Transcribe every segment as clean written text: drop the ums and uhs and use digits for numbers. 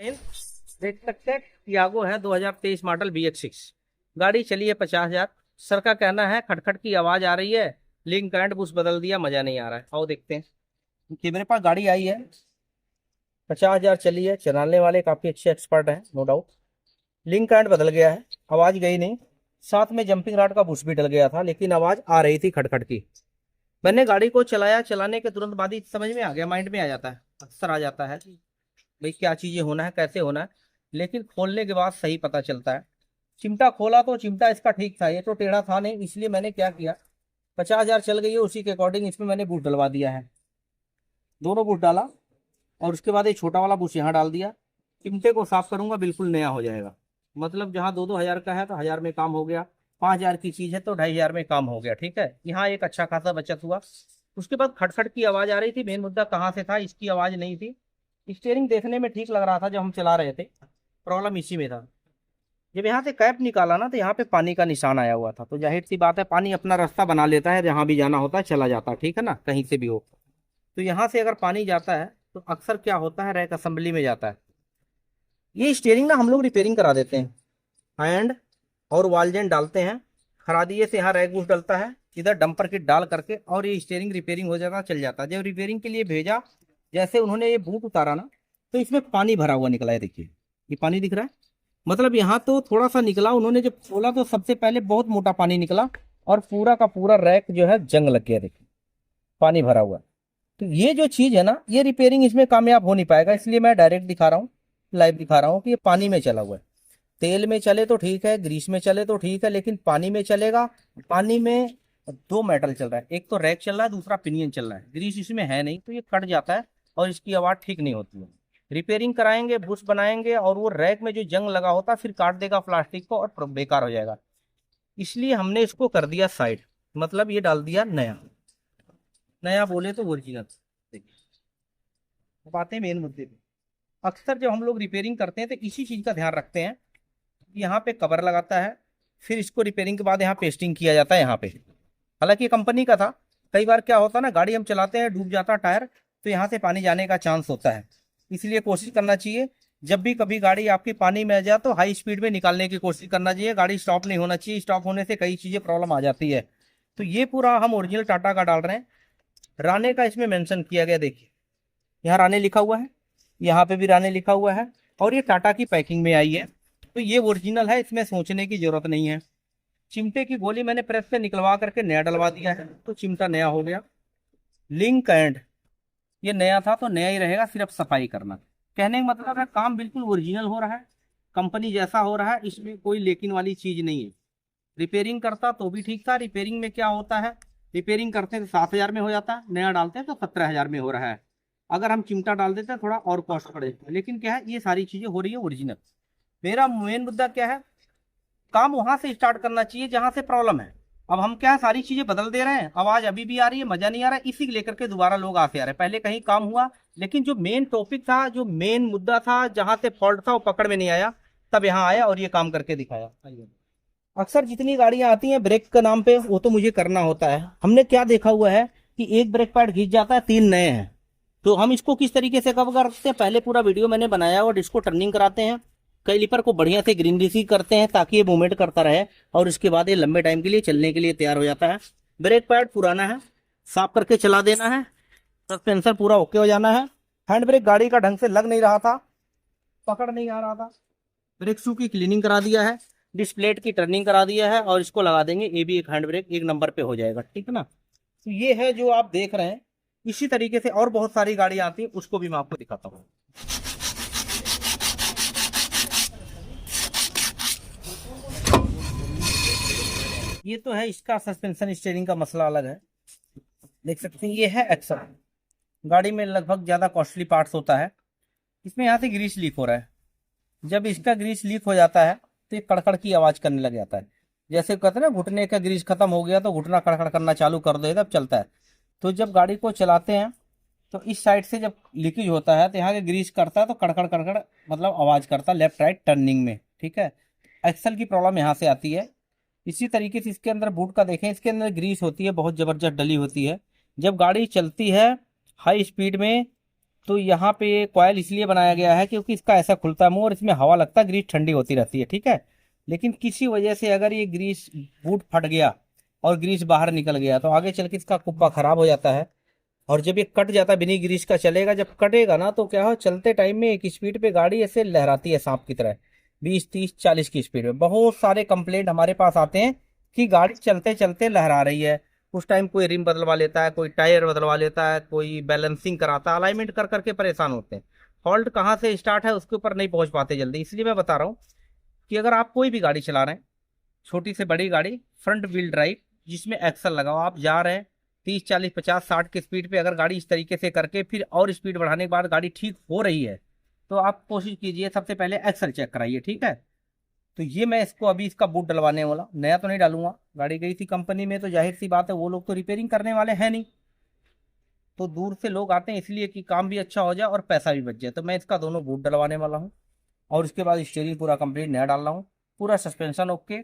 देख सकते हैं टियागो है 2023 मॉडल BX6। गाड़ी चली है 50,000। सर का कहना है खटखट की आवाज आ रही है, लिंक करंट बुश बदल दिया, मजा नहीं आ रहा है। आओ देखते हैं कि मेरे पास गाड़ी आई है, 50,000 चली है। चलाने वाले काफी अच्छे एक्सपर्ट हैं, नो डाउट। लिंक करंट बदल गया है, आवाज गई नहीं। साथ में जंपिंग रॉड का बुश भी डल गया था, लेकिन आवाज आ रही थी खटखट की। मैंने गाड़ी को चलाया, चलाने के तुरंत बाद ही समझ में आ गया, माइंड में आ जाता है, अक्सर आ जाता है भाई क्या चीजें होना है, कैसे होना है। लेकिन खोलने के बाद सही पता चलता है। चिमटा खोला तो चिमटा इसका ठीक था, ये तो टेढ़ा था नहीं। इसलिए मैंने क्या किया, 50,000 चल गई है, उसी के अकॉर्डिंग इसमें मैंने बूट डलवा दिया है। दोनों बूट डाला और उसके बाद एक छोटा वाला बूट यहाँ डाल दिया। चिमटे को साफ करूंगा, बिल्कुल नया हो जाएगा। मतलब जहाँ 2-2 हज़ार का है तो 1,000 में काम हो गया, 5,000 की चीज है तो 2,500 में काम हो गया। ठीक है, यहाँ एक अच्छा खासा बचत हुआ। उसके बाद खटखट की आवाज आ रही थी, मेन मुद्दा कहाँ से था, इसकी आवाज नहीं थी। स्टीयरिंग देखने में ठीक लग रहा था जब हम चला रहे थे, प्रॉब्लम इसी में था। जब यहाँ से कैप निकाला ना तो यहाँ पे पानी का निशान आया हुआ था, तो जाहिर सी बात है पानी अपना रास्ता बना लेता है, जहाँ भी जाना होता है चला जाता है, ठीक है ना, कहीं से भी हो। तो यहाँ से अगर पानी जाता है तो अक्सर क्या होता है, रैक असेंबली में जाता है। ये स्टीयरिंग ना हम लोग रिपेयरिंग करा देते हैं, एंड और वॉलजेन डालते हैं। खरादिए से यहाँ रैक बूस्ट डलता है, इधर डंपर किट डाल करके, और ये स्टीयरिंग रिपेयरिंग हो जाता, चल जाता है। जब रिपेयरिंग के लिए भेजा, जैसे उन्होंने ये बूट उतारा ना, तो इसमें पानी भरा हुआ निकला है। देखिए ये पानी दिख रहा है, मतलब यहाँ तो थोड़ा सा निकला, उन्होंने जब खोला तो सबसे पहले बहुत मोटा पानी निकला, और पूरा का पूरा रैक जो है जंग लग गया। देखिए पानी भरा हुआ। तो ये जो चीज है ना, ये रिपेयरिंग इसमें कामयाब हो नहीं पाएगा, इसलिए मैं डायरेक्ट दिखा रहा हूँ, लाइव दिखा रहा हूँ कि ये पानी में चला हुआ है। तेल में चले तो ठीक है, ग्रीस में चले तो ठीक है, लेकिन पानी में चलेगा। पानी में दो मेटल चल रहा है, एक तो रैक चल रहा है, दूसरा पिनियन चल रहा है। ग्रीस इसमें है नहीं, तो ये कट जाता है और इसकी आवाज ठीक नहीं होती है। रिपेयरिंग कराएंगे, बुश बनाएंगे, और वो रैक में जो जंग लगा होता है फिर काट देगा प्लास्टिक को और बेकार हो जाएगा। इसलिए हमने इसको कर दिया साइड, मतलब ये डाल दिया नया। नया बोले तो ओरिजिनल। देखिए अब आते हैं मेन मुद्दे पे। अक्सर जब हम लोग रिपेयरिंग करते हैं तो इसी चीज का ध्यान रखते हैं। यहाँ पे कवर लगाता है, फिर इसको रिपेयरिंग के बाद यहाँ पेस्टिंग किया जाता है यहाँ पे। हालांकि ये कंपनी का था। कई बार क्या होता है ना, गाड़ी हम चलाते हैं, डूब जाता टायर, तो यहाँ से पानी जाने का चांस होता है। इसलिए कोशिश करना चाहिए, जब भी कभी गाड़ी आपकी पानी में आ जाए तो हाई स्पीड में निकालने की कोशिश करना चाहिए। गाड़ी स्टॉप नहीं होना चाहिए, स्टॉप होने से कई चीजें प्रॉब्लम आ जाती है। तो ये पूरा हम ओरिजिनल टाटा का डाल रहे हैं। राने का इसमें मेंशन किया गया, देखिए यहाँ राने लिखा हुआ है, यहाँ पे भी राने लिखा हुआ है, और ये टाटा की पैकिंग में आई है। तो ये ओरिजिनल है, इसमें सोचने की जरूरत नहीं है। चिमटे की गोली मैंने प्रेस से निकलवा करके नया डलवा दिया है, तो चिमटा नया हो गया। लिंक एंड ये नया था तो नया ही रहेगा, सिर्फ सफाई करना। कहने का मतलब है काम बिल्कुल ओरिजिनल हो रहा है, कंपनी जैसा हो रहा है, इसमें कोई लेकिन वाली चीज नहीं है। रिपेयरिंग करता तो भी ठीक था। रिपेयरिंग में क्या होता है, रिपेयरिंग करते हैं तो 7,000 में हो जाता है, नया डालते हैं तो 17,000 में हो रहा है। अगर हम चिमटा डाल देते हैं थोड़ा और कॉस्ट पड़ जाता है, लेकिन क्या है, ये सारी चीजें हो रही है ओरिजिनल। मेरा मेन मुद्दा क्या है, काम वहां से स्टार्ट करना चाहिए जहां से प्रॉब्लम है। अब हम क्या है, सारी चीजें बदल दे रहे हैं, आवाज अभी भी आ रही है, मजा नहीं आ रहा है, इसी को लेकर के दोबारा लोग आते आ रहे हैं। पहले कहीं काम हुआ, लेकिन जो मेन टॉपिक था, जो मेन मुद्दा था, जहां से फॉल्ट था वो पकड़ में नहीं आया, तब यहाँ आया और ये काम करके दिखाया। अक्सर जितनी गाड़ियां आती हैं ब्रेक के नाम पे, वो तो मुझे करना होता है। हमने क्या देखा हुआ है कि एक ब्रेक पैड घिस जाता है, 3 नए हैं। तो हम इसको किस तरीके से कवर करते हैं, पहले पूरा वीडियो मैंने बनाया और इसको टर्निंग कराते हैं, कैलिपर को बढ़िया से ग्रीनरी करते हैं ताकि ये मूवमेंट करता रहे, और उसके बाद ये लंबे टाइम के लिए चलने के लिए तैयार हो जाता है। ब्रेक पैड पुराना है, साफ करके चला देना है। सस्पेंसर पूरा ओके हो जाना है। हैंड ब्रेक गाड़ी का ढंग से लग नहीं रहा था, पकड़ नहीं आ रहा था, ब्रेक शू की क्लीनिंग करा दिया है, डिस्प्लेट की टर्निंग करा दिया है, और इसको लगा देंगे। ये भी एक हैंड ब्रेक एक नंबर पे हो जाएगा, ठीक है ना। तो ये है जो आप देख रहे हैं। इसी तरीके से और बहुत सारी गाड़ियां आती हैं, उसको भी मैं आपको दिखाता हूँ। ये तो है, इसका सस्पेंशन स्टीयरिंग का मसला अलग है, देख सकते हैं। ये है एक्सल, गाड़ी में लगभग ज्यादा कॉस्टली पार्ट्स होता है। इसमें यहाँ से ग्रीस लीक हो रहा है। जब इसका ग्रीस लीक हो जाता है तो ये कड़कड़ की आवाज करने लग जाता है। जैसे कहते हैं ना, घुटने का ग्रीस खत्म हो गया तो घुटना कड़कड़ करना चालू कर दो, तब चलता है। तो जब गाड़ी को चलाते हैं तो इस साइड से जब लीकेज होता है तो यहाँ के ग्रीस करता है, तो कड़कड़ कड़कड़ मतलब आवाज करता है लेफ्ट राइट टर्निंग में, ठीक है। एक्सल की प्रॉब्लम यहाँ से आती है। इसी तरीके से इसके अंदर बूट का देखें, इसके अंदर ग्रीस होती है, बहुत जबरदस्त डली होती है। जब गाड़ी चलती है हाई स्पीड में तो यहाँ पे ये कॉयल इसलिए बनाया गया है क्योंकि इसका ऐसा खुलता है मुंह और इसमें हवा लगता है, ग्रीस ठंडी होती रहती है, ठीक है। लेकिन किसी वजह से अगर ये ग्रीस बूट फट गया और ग्रीस बाहर निकल गया तो आगे चल के इसका कुप्पा खराब हो जाता है। और जब ये कट जाता है, बिना ग्रीस का चलेगा, जब कटेगा ना तो क्या हो, चलते टाइम में एक स्पीड पे गाड़ी ऐसे लहराती है सांप की तरह, 20 30 40 की स्पीड में। बहुत सारे कंप्लेंट हमारे पास आते हैं कि गाड़ी चलते चलते लहरा रही है। उस टाइम कोई रिम बदलवा लेता है, कोई टायर बदलवा लेता है, कोई बैलेंसिंग कराता है, अलाइनमेंट कर करके परेशान होते हैं। फॉल्ट कहाँ से स्टार्ट है उसके ऊपर नहीं पहुंच पाते जल्दी। इसलिए मैं बता रहा हूँ कि अगर आप कोई भी गाड़ी चला रहे हैं, छोटी से बड़ी गाड़ी, फ्रंट व्हील ड्राइव जिसमें एक्सल लगाओ, आप जा रहे हैं 30 40 50 60 की स्पीड पे, अगर गाड़ी इस तरीके से करके फिर और स्पीड बढ़ाने के बाद गाड़ी ठीक हो रही है तो आप कोशिश कीजिए सबसे पहले एक्सल चेक कराइए, ठीक है। तो ये मैं इसको अभी इसका बूट डलवाने वाला, नया तो नहीं डालूंगा, गाड़ी गई थी कंपनी में तो जाहिर सी बात है वो लोग तो रिपेयरिंग करने वाले हैं नहीं, तो दूर से लोग आते हैं इसलिए कि काम भी अच्छा हो जाए और पैसा भी बच जाए। तो मैं इसका दोनों बूट डलवाने वाला हूँ और उसके बाद स्टीयरिंग पूरा कंप्लीट नया डाल रहा हूँ, पूरा सस्पेंशन ओके,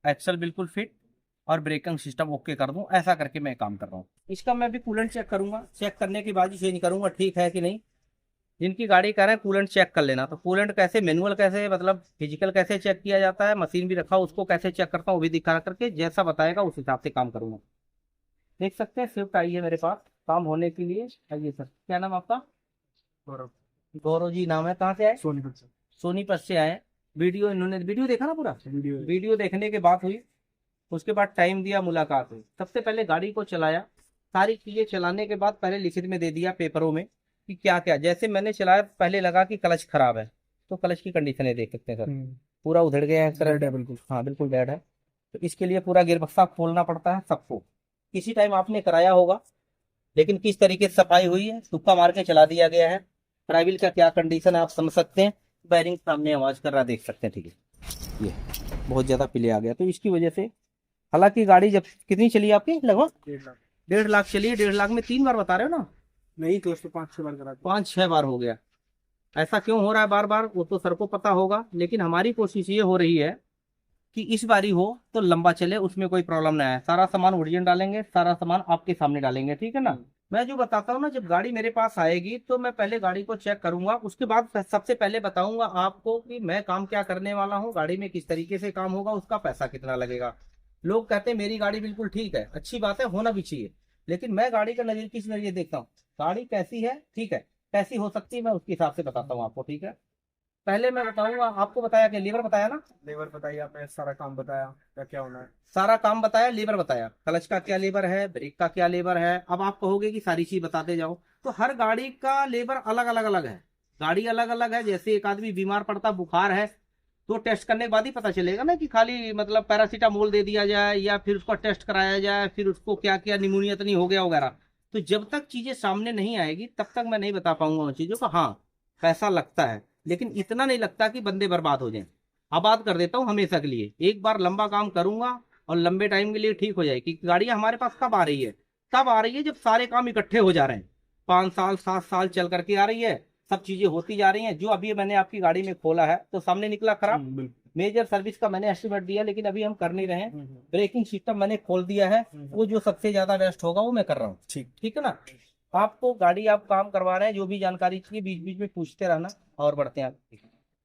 एक्सल बिल्कुल फिट और ब्रेकिंग सिस्टम ओके कर दूं, ऐसा करके मैं काम कर रहा हूँ। इसका मैं भी कूलेंट चेक करूंगा, चेक करने के बाद ही चेंज करूंगा, ठीक है कि नहीं। जिनकी गाड़ी कह रहे हैं कूलेंट चेक कर लेना, तो कूलेंट कैसे, मैनुअल कैसे, मतलब फिजिकल कैसे चेक किया जाता है, मशीन भी रखा उसको कैसे चेक करता हूँ वो भी दिखा करके, जैसा बताएगा उस हिसाब से काम करूंगा। देख सकते हैं स्विफ्ट आई है मेरे पास काम होने के लिए। आइए सर, क्या नाम आपका? गौरव। गौरव जी नाम है, कहाँ से आए? सोनीपत से। सोनीपत से आए। वीडियो इन्होंने, वीडियो देखा ना पूरा? वीडियो वीडियो देखने के बाद हुई, उसके बाद टाइम दिया, मुलाकात हुई। सबसे पहले गाड़ी को चलाया, सारी चीजें चलाने के बाद पहले लिखित में दे दिया पेपरों में कि क्या क्या। जैसे मैंने चलाया पहले लगा कि क्लच खराब है, तो क्लच की कंडीशन है, देख सकते हैं सर, पूरा उधड़ गया है सर। डेड है बिल्कुल। हाँ बिल्कुल डेड है। तो इसके लिए पूरा गियर बक्सा खोलना पड़ता है सबको। किसी टाइम आपने कराया होगा, लेकिन किस तरीके से सफाई हुई है, तुक्का मार के चला दिया गया है। ट्राइविल का क्या कंडीशन है आप समझ सकते हैं। बैरिंग सामने आवाज कर रहा है, देख सकते हैं, ठीक है। ये बहुत ज्यादा पिले आ गया तो इसकी वजह से, हालांकि गाड़ी जब कितनी चली आपकी, लगभग 1.5 लाख। 1.5 लाख चली है। 1.5 लाख में 3 बार बता रहे हो ना? नहीं तो उसको 5 6 बार करा दिया। 5 6 बार हो गया। ऐसा क्यों हो रहा है बार बार वो तो सर को पता होगा, लेकिन हमारी कोशिश ये हो रही है कि इस बारी हो तो लंबा चले, उसमें कोई प्रॉब्लम ना आए। सारा सामान ओरिजिनल डालेंगे, सारा सामान आपके सामने डालेंगे, ठीक है ना। मैं जो बताता हूँ ना, जब गाड़ी मेरे पास आएगी तो मैं पहले गाड़ी को चेक करूंगा, उसके बाद सबसे पहले बताऊंगा आपको कि मैं काम क्या करने वाला हूँ, गाड़ी में किस तरीके से काम होगा, उसका पैसा कितना लगेगा। लोग कहते हैं मेरी गाड़ी बिल्कुल ठीक है, अच्छी बात है, होना भी चाहिए, लेकिन मैं गाड़ी का नजरिए किस नजरिए देखता हूँ, गाड़ी कैसी है, ठीक है, कैसी हो सकती है, मैं उसके हिसाब से बताता हूँ आपको, ठीक है। पहले मैं बताऊंगा, आपको बताया कि लीवर बताया ना? लेबर बताइए, आपने सारा काम बताया क्या क्या होना है। सारा काम बताया, लीवर बताया, क्लच का क्या लीवर है, ब्रेक का क्या लीवर है। अब आप कहोगे कि सारी चीज बताते जाओ, तो हर गाड़ी का लीवर अलग अलग अलग है, गाड़ी अलग अलग है। जैसे एक आदमी बीमार पड़ता, बुखार है, तो टेस्ट करने के बाद ही पता चलेगा ना, कि खाली मतलब पैरासीटामोल दे दिया जाए या फिर उसका टेस्ट कराया जाए, फिर उसको क्या क्या निमोनिया तो नहीं हो गया वगैरह। तो जब तक चीजें सामने नहीं आएगी तब तक मैं नहीं बता पाऊंगा उन चीजों को। हाँ, पैसा लगता है, लेकिन इतना नहीं लगता कि बंदे बर्बाद हो जाएं। आबाद कर देता हूँ हमेशा के लिए। एक बार लंबा काम करूंगा और लंबे टाइम के लिए ठीक हो जाएगी। गाड़ियां हमारे पास कब आ रही है? तब आ रही है जब सारे काम इकट्ठे हो जा रहे हैं, 5 साल 7 साल चल करके आ रही है, सब चीजें होती जा रही हैं। जो अभी मैंने आपकी गाड़ी में खोला है तो सामने निकला खराब, बिल्कुल। मेजर सर्विस का मैंने एस्टिमेट दिया, लेकिन अभी हम कर नहीं रहे हैं। ब्रेकिंग सिस्टम मैंने खोल दिया है, वो जो सबसे ज्यादा बेस्ट होगा वो मैं कर रहा हूँ, ठीक। ठीक है ना। आपको गाड़ी आप काम करवा रहे हैं, जो भी जानकारी चाहिए बीच बीच में पूछते रहना, और बढ़ते हैं आगे।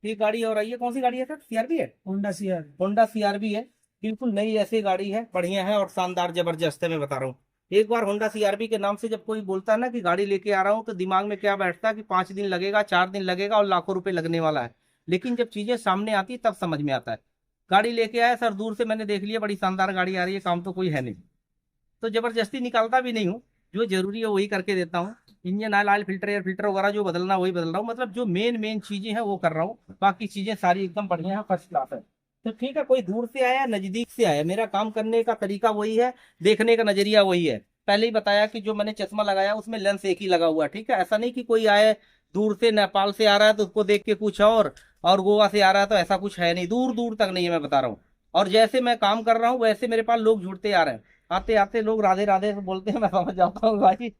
ये गाड़ी और आई है, कौन सी गाड़ी है सर? सीआरबी है? Honda CR. होंडा सीआरबी है, बिल्कुल नई ऐसी गाड़ी है, बढ़िया है और शानदार जबरदस्त है। मैं बता रहा हूँ, एक बार होंडा सीआरबी के नाम से जब कोई बोलता है ना कि गाड़ी लेके आ रहा हूँ, तो दिमाग में क्या बैठता है कि 5 दिन लगेगा, 4 दिन लगेगा और लाखों रुपए लगने वाला है। लेकिन जब चीजें सामने आती तब समझ में आता है। गाड़ी लेके आया सर, दूर से मैंने देख लिया, बड़ी शानदार गाड़ी आ रही है, काम तो कोई है नहीं, तो जबरदस्ती निकालता भी नहीं हूँ, जो जरूरी है वही करके देता हूँ। Engine oil, oil filter, air filter वगैरह जो बदलना वही बदल रहा हूँ, मतलब जो मेन मेन चीजें हैं वो कर रहा हूँ, बाकी चीजें सारी एकदम बढ़िया है, फर्स्ट क्लास है। तो ठीक है, कोई दूर से आया नजदीक से आया, मेरा काम करने का तरीका वही है, देखने का नजरिया वही है। पहले ही बताया कि जो मैंने चश्मा लगाया उसमें लेंस एक ही लगा हुआ है, ठीक है। ऐसा नहीं कि कोई आए दूर से, नेपाल से आ रहा है तो उसको देख के कुछ और गोवा से आ रहा है तो ऐसा कुछ है नहीं, दूर दूर तक नहीं है, मैं बता रहा हूँ। और जैसे मैं काम कर रहा हूँ वैसे मेरे पास लोग जुड़ते आ रहे हैं, आते आते लोग राधे राधे से बोलते हैं, मैं समझ जाता हूँ भाई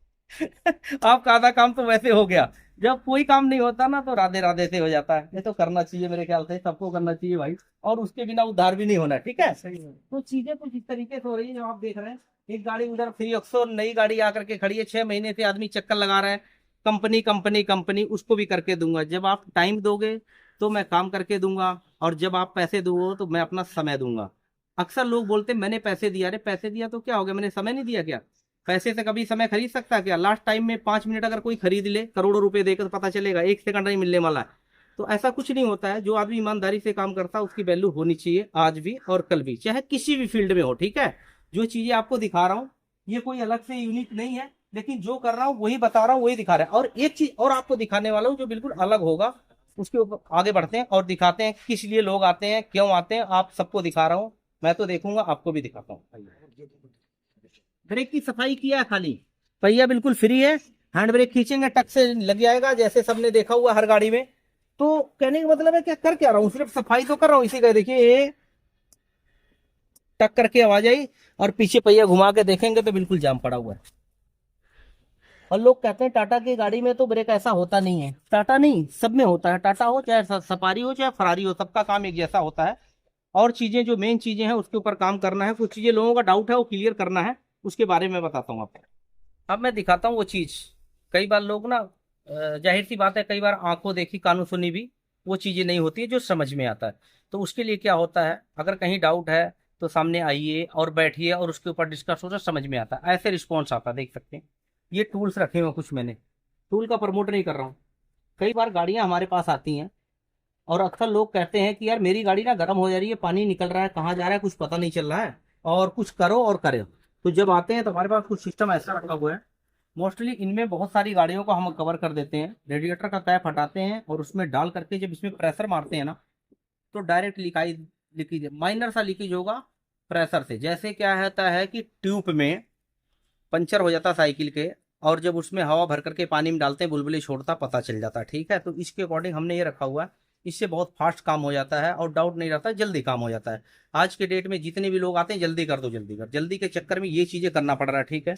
आपका आधा काम तो वैसे हो गया। जब कोई काम नहीं होता ना तो राधे राधे से हो जाता है। ये तो करना चाहिए, मेरे ख्याल से सबको करना चाहिए भाई, और उसके बिना उद्धार भी नहीं होना, ठीक है। सही है। तो चीजें कुछ इस तरीके से हो रही है जो आप देख रहे हैं। एक गाड़ी उधर फ्री ऑक्सो नई गाड़ी आकर के खड़ी है, 6 महीने से आदमी चक्कर लगा रहा है कंपनी कंपनी कंपनी उसको भी करके दूंगा। जब आप टाइम दोगे तो मैं काम करके दूंगा, और जब आप पैसे दोगे तो मैं अपना समय दूंगा। अक्सर लोग बोलते हैं मैंने पैसे दिया। अरे पैसे दिया तो क्या हो गया, मैंने समय नहीं दिया क्या? पैसे से कभी समय खरीद सकता है क्या? लास्ट टाइम में 5 मिनट अगर कोई खरीद ले करोड़ों रुपए देकर तो पता चलेगा, 1 सेकंड नहीं मिलने वाला है। तो ऐसा कुछ नहीं होता है। जो आदमी ईमानदारी से काम करता है उसकी वैल्यू होनी चाहिए, आज भी और कल भी, चाहे किसी भी फील्ड में हो। ठीक है, जो चीजें आपको दिखा रहा हूँ ये कोई अलग से यूनिक नहीं है, लेकिन जो कर रहा हूँ वही बता रहा हूँ, वही दिखा रहा है। और एक चीज और आपको दिखाने वाला हूँ जो बिल्कुल अलग होगा, उसके ऊपर आगे बढ़ते हैं और दिखाते हैं किस लिए लोग आते हैं, क्यों आते हैं। आप सबको दिखा रहा हूँ, मैं तो देखूंगा, आपको भी दिखाता हूँ। ब्रेक की सफाई किया है खाली, पहिया बिल्कुल फ्री है। हैंड ब्रेक खींचेंगे टक से लग जाएगा, जैसे सबने देखा हुआ हर गाड़ी में। तो कहने का मतलब है क्या कर क्या रहा हूँ, सिर्फ सफाई तो कर रहा हूँ। इसी का देखिए ये टक करके आवाज आई, और पीछे पहिया घुमा के देखेंगे तो बिल्कुल जाम पड़ा हुआ है। और लोग कहते हैं टाटा की गाड़ी में तो ब्रेक ऐसा होता नहीं है। टाटा नहीं, सब में होता है। टाटा हो चाहे सफारी हो चाहे फरारी हो, सबका काम एक जैसा होता है। और चीजें जो मेन चीजें हैं उसके ऊपर काम करना है। कुछ चीजें लोगों का डाउट है वो क्लियर करना है, उसके बारे में बताता हूँ आपको। अब मैं दिखाता हूँ वो चीज। कई बार लोग ना जाहिर सी बात है, कई बार आंखों देखी कानों सुनी भी वो चीजें नहीं होती है जो समझ में आता है। तो उसके लिए क्या होता है, अगर कहीं डाउट है तो सामने आइए और बैठिए और उसके ऊपर डिस्कस हो तो समझ में आता है, ऐसे रिस्पॉन्स आता है। देख सकते हैं ये टूल्स रखे हुए कुछ, मैंने टूल का प्रमोट नहीं कर रहा हूँ। कई बार गाड़ियां हमारे पास आती हैं और अक्सर लोग कहते हैं कि यार मेरी गाड़ी ना गर्म हो जा रही है, पानी निकल रहा है, कहाँ जा रहा है कुछ पता नहीं चल रहा है, और कुछ करो और करो। तो जब आते हैं तो हमारे पास कुछ सिस्टम ऐसा रखा हुआ है। मोस्टली इनमें बहुत सारी गाड़ियों को हम कवर कर देते हैं। रेडिएटर का टैप हटाते हैं और उसमें डाल करके जब इसमें प्रेशर मारते हैं ना, तो डायरेक्ट लीकेज माइनर सा लीकेज होगा प्रेशर से। जैसे क्या होता है कि ट्यूब में पंचर हो जाता साइकिल के, और जब उसमें हवा भर करके पानी में डालते हैं बुलबुली छोड़ता, पता चल जाता। ठीक है, तो इसके अकॉर्डिंग हमने ये रखा हुआ है। इससे बहुत फास्ट काम हो जाता है और डाउट नहीं रहता, जल्दी काम हो जाता है। आज के डेट में जितने भी लोग आते हैं जल्दी कर दो जल्दी कर, जल्दी के चक्कर में ये चीजें करना पड़ रहा है। ठीक है,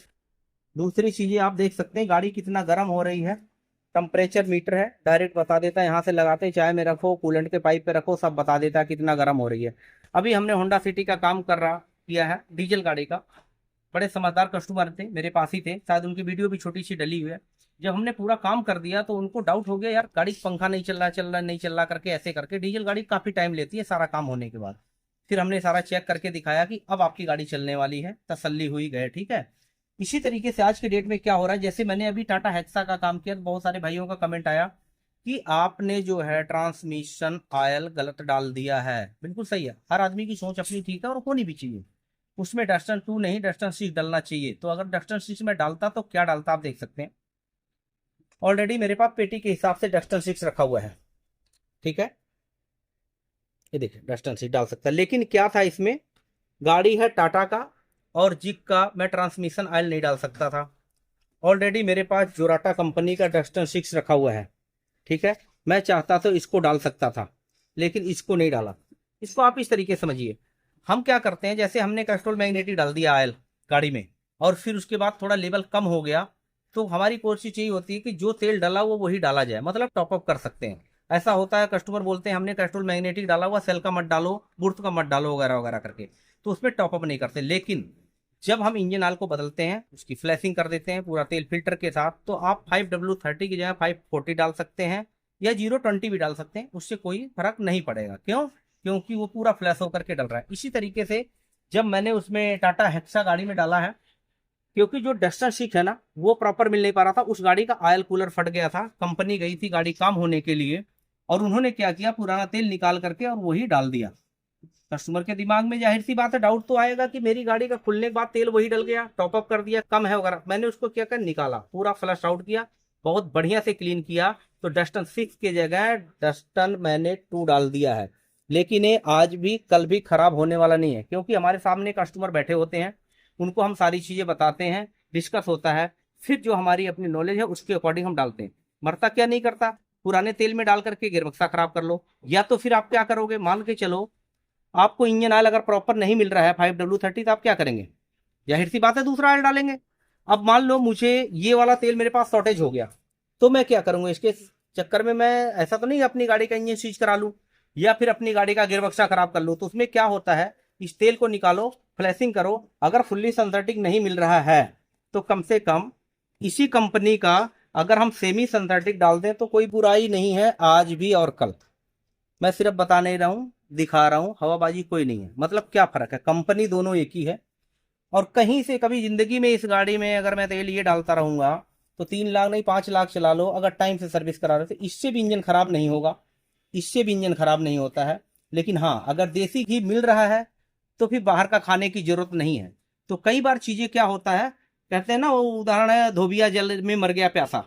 दूसरी चीजें आप देख सकते हैं गाड़ी कितना गर्म हो रही है। टेम्परेचर मीटर है, डायरेक्ट बता देता है। यहाँ से लगाते हैं, चाय में रखो, कूलेंट के पाइप पे रखो, सब बता देता है कितना गर्म हो रही है। अभी हमने होंडा सिटी का काम किया है, डीजल गाड़ी का। बड़े समझदार कस्टमर थे, मेरे पास ही थे, शायद उनकी वीडियो भी छोटी सी डली हुई है। जब हमने पूरा काम कर दिया तो उनको डाउट हो गया, यार गाड़ी पंखा नहीं चल रहा नहीं चल रहा करके, ऐसे करके। डीजल गाड़ी काफी टाइम लेती है सारा काम होने के बाद। फिर हमने सारा चेक करके दिखाया कि अब आपकी गाड़ी चलने वाली है, तसल्ली हुई, गए। ठीक है, इसी तरीके से आज के डेट में क्या हो रहा है, जैसे मैंने अभी टाटा हेक्सा का काम किया तो बहुत सारे भाइयों का कमेंट आया कि आपने जो है ट्रांसमिशन ऑयल गलत डाल दिया है। बिल्कुल सही है, हर आदमी की सोच अपनी ठीक है और होनी भी चाहिए। उसमें डस्टन 2 नहीं डस्टन 6 डालना चाहिए। तो अगर डस्टन 6 में डालता तो क्या डालता आप देख सकते हैं। ऑलरेडी मेरे पास पेटी के हिसाब से डस्टन 6 रखा हुआ है। ठीक है, ये देखिए डस्टन 6 डाल सकता है। लेकिन क्या था इसमें, गाड़ी है टाटा का और जिग का, मैं ट्रांसमिशन ऑयल नहीं डाल सकता था। ऑलरेडी मेरे पास जोराटा कंपनी का डस्टन 6 रखा हुआ है। ठीक है, मैं चाहता तो इसको डाल सकता था, लेकिन इसको नहीं डाला। इसको आप इस तरीके समझिए, हम क्या करते हैं, जैसे हमने कैस्ट्रोल मैग्नेटिक डाल दिया ऑयल गाड़ी में, और फिर उसके बाद थोड़ा लेवल कम हो गया, तो हमारी कोशिश यही होती है कि जो तेल डाला वो वही डाला जाए, मतलब टॉपअप कर सकते हैं। ऐसा होता है, कस्टमर बोलते हैं हमने कैस्ट्रोल मैग्नेटिक डाला हुआ, सेल का मत डालो, बुर्थ का मत डालो, वगैरह वगैरह करके, तो उसमें टॉपअप नहीं करते। लेकिन जब हम इंजन ऑयल को बदलते हैं, उसकी फ्लैशिंग कर देते हैं पूरा तेल फिल्टर के साथ, तो आप 5W30 की जगह 540 डाल सकते हैं या 020 भी डाल सकते हैं, उससे कोई फर्क नहीं पड़ेगा। क्यों? क्योंकि वो पूरा फ्लैश होकर के डल रहा है। इसी तरीके से जब मैंने उसमें टाटा हेक्सा गाड़ी में डाला है, क्योंकि जो डस्टर 6 है ना वो प्रॉपर मिल नहीं पा रहा था, उस गाड़ी का ऑयल कूलर फट गया था, कंपनी गई थी गाड़ी काम होने के लिए, और उन्होंने क्या किया, पुराना तेल निकाल करके और वही डाल दिया। कस्टमर के दिमाग में जाहिर सी बात है डाउट तो आएगा कि मेरी गाड़ी का खुलने के बाद तेल वही डल गया, टॉपअप कर दिया, कम है वगैरह। मैंने उसको क्या कर निकाला, पूरा फ्लश आउट किया, बहुत बढ़िया से क्लीन किया, तो डस्टन 6 की जगह डस्टन मैंने 2 डाल दिया है। लेकिन ये आज भी कल भी खराब होने वाला नहीं है, क्योंकि हमारे सामने कस्टमर बैठे होते हैं, उनको हम सारी चीजें बताते हैं, डिस्कस होता है, फिर जो हमारी अपनी नॉलेज है उसके अकॉर्डिंग हम डालते हैं। मरता क्या नहीं करता, पुराने तेल में डाल करके गियरबक्सा खराब कर लो, या तो फिर आप क्या करोगे, मान के चलो आपको इंजन ऑयल अगर प्रॉपर नहीं मिल रहा है 5W30, तो आप क्या करेंगे, जाहिर सी बात है दूसरा ऑयल डालेंगे। अब मान लो मुझे ये वाला तेल मेरे पास शॉर्टेज हो गया, तो मैं क्या करूंगा, इसके चक्कर में मैं ऐसा तो नहीं अपनी गाड़ी का इंजन स्विच करा लूं या फिर अपनी गाड़ी का गियरबक्सा खराब कर लूं। तो उसमें क्या होता है, इस तेल को निकालो, फ्लैशिंग करो, अगर फुल्ली सिंथेटिक नहीं मिल रहा है तो कम से कम इसी कंपनी का अगर हम सेमी सिंथेटिक डाल दें तो कोई बुराई नहीं है, आज भी और कल। मैं सिर्फ बता नहीं रहा हूँ, दिखा रहा हूँ, हवाबाजी कोई नहीं है। मतलब क्या फर्क है, कंपनी दोनों एक ही है। और कहीं से कभी जिंदगी में इस गाड़ी में अगर मैं तेल ये डालता रहूंगा तो 3 लाख नहीं 5 लाख चला लो, अगर टाइम से सर्विस करा रहे तो इससे भी इंजन खराब नहीं होगा, इससे भी इंजन खराब नहीं होता है। लेकिन हाँ, अगर देसी घी मिल रहा है तो फिर बाहर का खाने की जरूरत नहीं है। तो कई बार चीजें क्या होता है, कहते हैं ना, वो उदाहरण है धोबिया जल में मर गया प्यासा,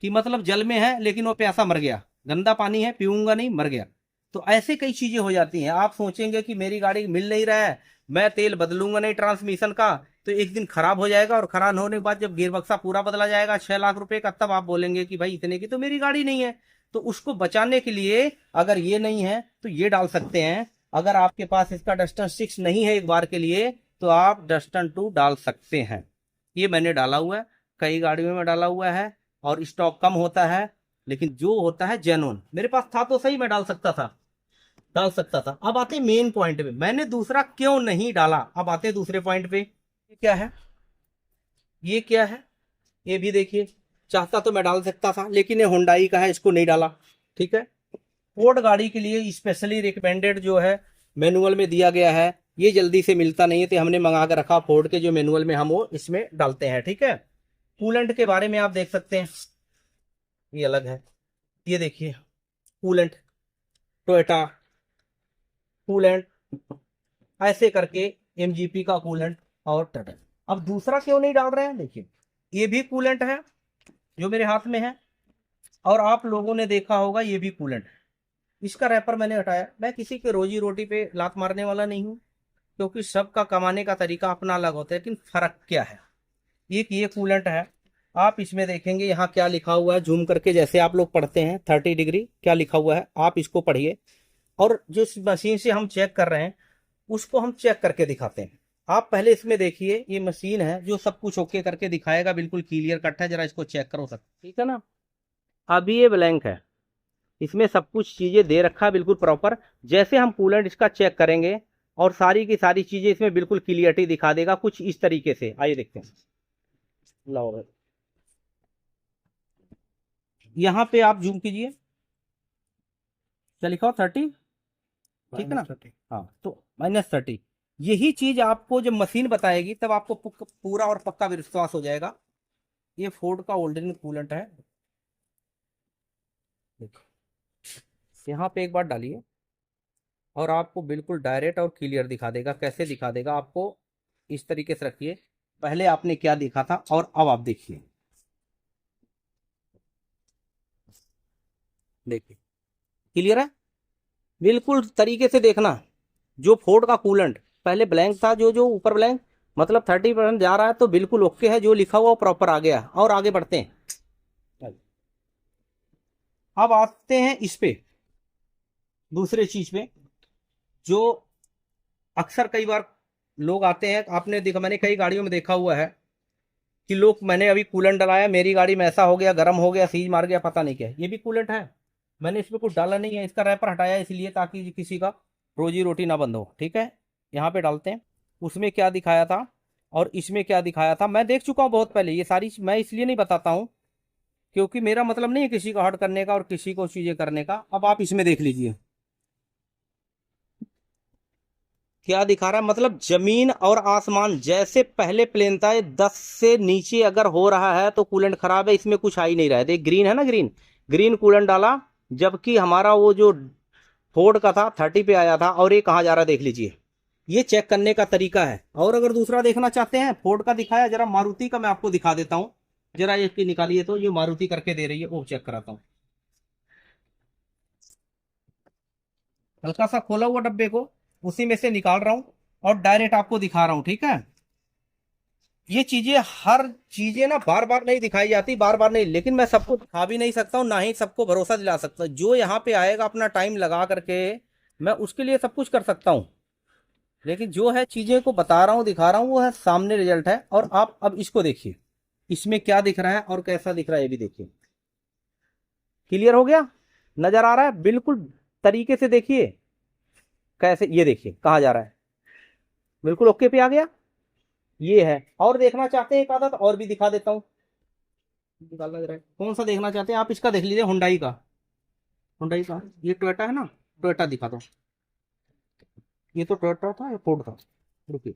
कि मतलब जल में है लेकिन वो प्यासा मर गया, गंदा पानी है पीऊंगा नहीं मर गया। तो ऐसे कई चीजें हो जाती हैं। आप सोचेंगे कि मेरी गाड़ी मिल नहीं रहा है, मैं तेल बदलूंगा नहीं ट्रांसमिशन का, तो एक दिन खराब हो जाएगा, और खराब होने के बाद जब गियर बक्सा पूरा बदला जाएगा 6 लाख रुपए का, तब आप बोलेंगे कि भाई इतने की तो मेरी गाड़ी नहीं है। तो उसको बचाने के लिए अगर ये नहीं है तो ये डाल सकते हैं। अगर आपके पास इसका डस्टन 6 नहीं है एक बार के लिए, तो आप डस्टन 2 डाल सकते हैं। ये मैंने डाला हुआ है, कई गाड़ियों में डाला हुआ है, और स्टॉक कम होता है, लेकिन जो होता है जेन्युइन, मेरे पास था तो सही, मैं डाल सकता था। अब आते मेन पॉइंट पे, मैंने दूसरा क्यों नहीं डाला। अब आते दूसरे पॉइंट पे, ये क्या है, ये क्या है, ये भी देखिए। चाहता तो मैं डाल सकता था, लेकिन ये हुंडई का है, इसको नहीं डाला। ठीक है, फोर्ड गाड़ी के लिए स्पेशली रिकमेंडेड जो है मैनुअल में दिया गया है, ये जल्दी से मिलता नहीं है, तो हमने मंगा कर रखा फोर्ड के जो मैनुअल में हम वो इसमें डालते हैं। ठीक है, कूलेंट के बारे में आप देख सकते हैं, ये अलग है, ये देखिए कूलेंट, टोयोटा कूलेंट, ऐसे करके एमजीपी का कूलेंट और टाटा। अब दूसरा क्यों नहीं डाल रहे हैं, देखिए ये भी कूलेंट है जो मेरे हाथ में है, और आप लोगों ने देखा होगा ये भी कूलेंट है। इसका रैपर मैंने हटाया, मैं किसी के रोजी रोटी पे लात मारने वाला नहीं हूँ, क्योंकि सबका कमाने का तरीका अपना अलग होता है। लेकिन फर्क क्या है, एक ये कूलेंट है, आप इसमें देखेंगे यहाँ क्या लिखा हुआ है, जूम करके जैसे आप लोग पढ़ते हैं 30 डिग्री क्या लिखा हुआ है, आप इसको पढ़िए। और जो मशीन से हम चेक कर रहे हैं उसको हम चेक करके दिखाते हैं। आप पहले इसमें देखिए, ये मशीन है जो सब कुछ ओके करके दिखाएगा, बिल्कुल क्लियर कट है, जरा इसको चेक करो सब, ठीक है ना। अभी ये ब्लैंक है, इसमें सब कुछ चीजें दे रखा है बिल्कुल प्रॉपर। जैसे हम कूलेंट इसका चेक करेंगे और सारी की सारी चीजें इसमें बिल्कुल क्लियरिटी दिखा देगा, कुछ इस तरीके से। आइए देखते हैं, लाओ भाई, यहाँ पे आप जूम कीजिए, क्या लिखा हो 30, ठीक है ना। हाँ, तो -30, यही चीज आपको जब मशीन बताएगी तब आपको पूरा और पक्का विश्वास हो जाएगा। ये फोर्ड का ओल्डन कूलेंट है, देखो यहाँ पे एक बार डालिए और आपको बिल्कुल डायरेक्ट और क्लियर दिखा देगा। कैसे दिखा देगा आपको, इस तरीके से रखिए, पहले आपने क्या देखा था और अब आप देखिए, देखिए क्लियर है, बिल्कुल तरीके से देखना। जो फोर्ड का कूलेंट पहले ब्लैंक था, जो जो ऊपर ब्लैंक, मतलब 30% जा रहा है तो बिल्कुल ओके है, जो लिखा हुआ प्रॉपर आ गया। और आगे बढ़ते हैं, अब आते हैं इस पे दूसरे चीज पे, जो अक्सर कई बार लोग आते हैं, आपने देखा, मैंने कई गाड़ियों में देखा हुआ है कि लोग, मैंने अभी कूलेंट डलाया, मेरी गाड़ी में ऐसा हो गया, गर्म हो गया, सीज मार गया, पता नहीं क्या है। ये भी कूलेंट है, मैंने इसमें कुछ डाला नहीं है, इसका रैपर हटाया इसलिए ताकि किसी का रोजी रोटी ना बंद हो। ठीक है, यहाँ पे डालते हैं, उसमें क्या दिखाया था और इसमें क्या दिखाया था मैं देख चुका हूँ बहुत पहले। ये सारी मैं इसलिए नहीं बताता हूँ क्योंकि मेरा मतलब नहीं है किसी का हर्ट करने का और किसी को चीजें करने का। अब आप इसमें देख लीजिए क्या दिखा रहा है, मतलब जमीन और आसमान जैसे पहले प्लेन था, ये 10 से नीचे अगर हो रहा है तो कूलेंट खराब है, इसमें कुछ आ ही नहीं रहा है। देख ग्रीन है ना, ग्रीन ग्रीन कूलेंट डाला, जबकि हमारा वो जो फोर्ड का था 30 पे आया था, और ये कहाँ जा रहा है देख लीजिए। ये चेक करने का तरीका है। और अगर दूसरा देखना चाहते हैं, फोर्ड का दिखाया, जरा मारुति का मैं आपको दिखा देता हूँ। जरा ये निकालिए, तो ये मारुति करके दे रही है, वो चेक कराता हूँ। हल्का सा खोला हुआ डब्बे को उसी में से निकाल रहा हूं और डायरेक्ट आपको दिखा रहा हूं, ठीक है। ये चीजें, हर चीजें ना बार बार नहीं दिखाई जाती, बार बार नहीं, लेकिन मैं सबको दिखा भी नहीं सकता हूँ, ना ही सबको भरोसा दिला सकता। जो यहाँ पे आएगा अपना टाइम लगा करके, मैं उसके लिए सब कुछ कर सकता हूँ। लेकिन जो है चीजें को बता रहा हूँ, दिखा रहा हूँ, वो है सामने रिजल्ट है। और आप अब इसको देखिए, इसमें क्या दिख रहा है और कैसा दिख रहा है, ये भी देखिए। क्लियर हो गया, नजर आ रहा है बिल्कुल तरीके से, देखिए कैसे, ये देखिए कहाँ जा रहा है, बिल्कुल ओके पे आ गया। ये है, और देखना चाहते हैं एक आदत और भी दिखा देता हूं। निकालना जरा, कौन सा देखना चाहते हैं आप? इसका देख लीजिए, हुंडई का। हुंडई का, ये टोयोटा है ना, टोयोटा दिखा दो। ये तो टोयोटा था या फोर्ड था? रुकिए,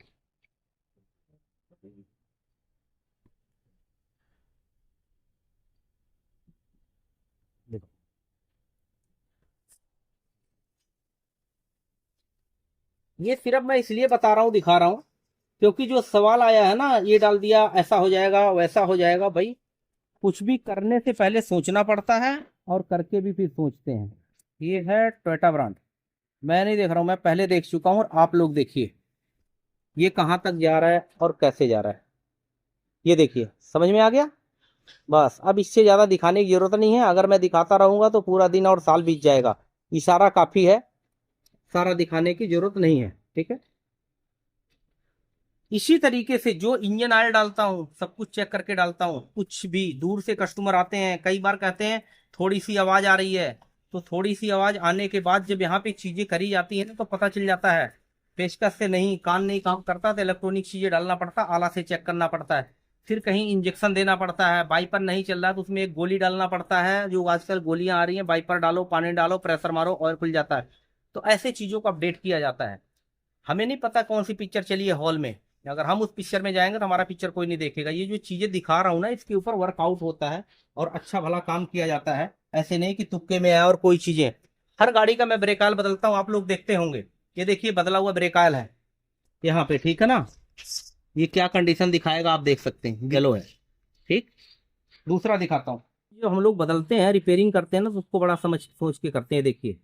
देखो। ये सिर्फ मैं इसलिए बता रहा हूँ, दिखा रहा हूँ, क्योंकि जो सवाल आया है ना, ये डाल दिया, ऐसा हो जाएगा वैसा हो जाएगा। भाई कुछ भी करने से पहले सोचना पड़ता है, और करके भी फिर सोचते हैं। ये है टोयोटा ब्रांड। मैं नहीं देख रहा हूँ, मैं पहले देख चुका हूँ, और आप लोग देखिए ये कहाँ तक जा रहा है और कैसे जा रहा है। ये देखिए, समझ में आ गया? बस अब इससे ज्यादा दिखाने की जरूरत नहीं है। अगर मैं दिखाता रहूंगा तो पूरा दिन और साल बीत जाएगा। इशारा काफी है, सारा दिखाने की जरूरत नहीं है, ठीक है। इसी तरीके से जो इंजन ऑयल डालता हूँ, सब कुछ चेक करके डालता हूँ। कुछ भी दूर से कस्टमर आते हैं, कई बार कहते हैं थोड़ी सी आवाज आ रही है, तो थोड़ी सी आवाज आने के बाद जब यहाँ पे चीजें करी जाती है ना, तो पता चल जाता है। पेचकस से नहीं, कान नहीं काम करता तो इलेक्ट्रॉनिक चीजें डालना पड़ता, आला से चेक करना पड़ता है। फिर कहीं इंजेक्शन देना पड़ता है, वाइपर नहीं चल रहा तो उसमें एक गोली डालना पड़ता है, जो आजकल गोलियां आ रही हैं, वाइपर डालो, पानी डालो, प्रेशर मारो, ऑयल खुल जाता है। तो ऐसे चीजों को अपडेट किया जाता है। हमें नहीं पता कौन सी पिक्चर चली है हॉल में, अगर हम उस पिक्चर में जाएंगे तो हमारा पिक्चर कोई नहीं देखेगा। ये जो चीजें दिखा रहा हूँ ना, इसके ऊपर वर्कआउट होता है और अच्छा भला काम किया जाता है। ऐसे नहीं कि तुक्के में आया और कोई चीजें। हर गाड़ी का मैं ब्रेक ऑयल बदलता हूँ, आप लोग देखते होंगे। ये देखिए बदला हुआ ब्रेक ऑयल है यहाँ पे, ठीक है ना। ये क्या कंडीशन दिखाएगा आप देख सकते हैं, येलो है, ठीक। दूसरा दिखाता हूँ। जो हम लोग बदलते हैं, रिपेयरिंग करते हैं ना, तो उसको बड़ा समझ सोच के करते हैं। देखिए